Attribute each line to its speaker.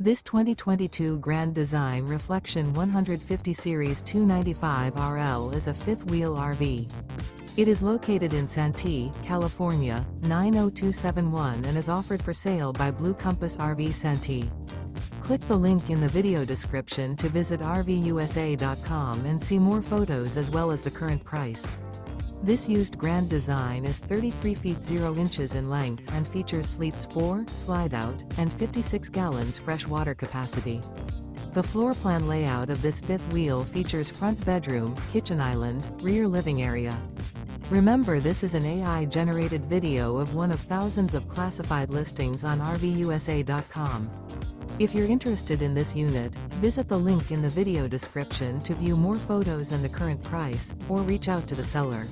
Speaker 1: This 2022 Grand Design Reflection 150 Series 295RL is a fifth-wheel RV. It is located in Santee, California, 90271 and is offered for sale by Blue Compass RV Santee. Click the link in the video description to visit RVUSA.com and see more photos as well as the current price. This used Grand Design is 33 feet 0 inches in length and features sleeps 4, slide-out, and 56 gallons fresh water capacity. The floor plan layout of this fifth wheel features front bedroom, kitchen island, rear living area. Remember, this is an AI-generated video of one of thousands of classified listings on RVUSA.com. If you're interested in this unit, visit the link in the video description to view more photos and the current price, or reach out to the seller.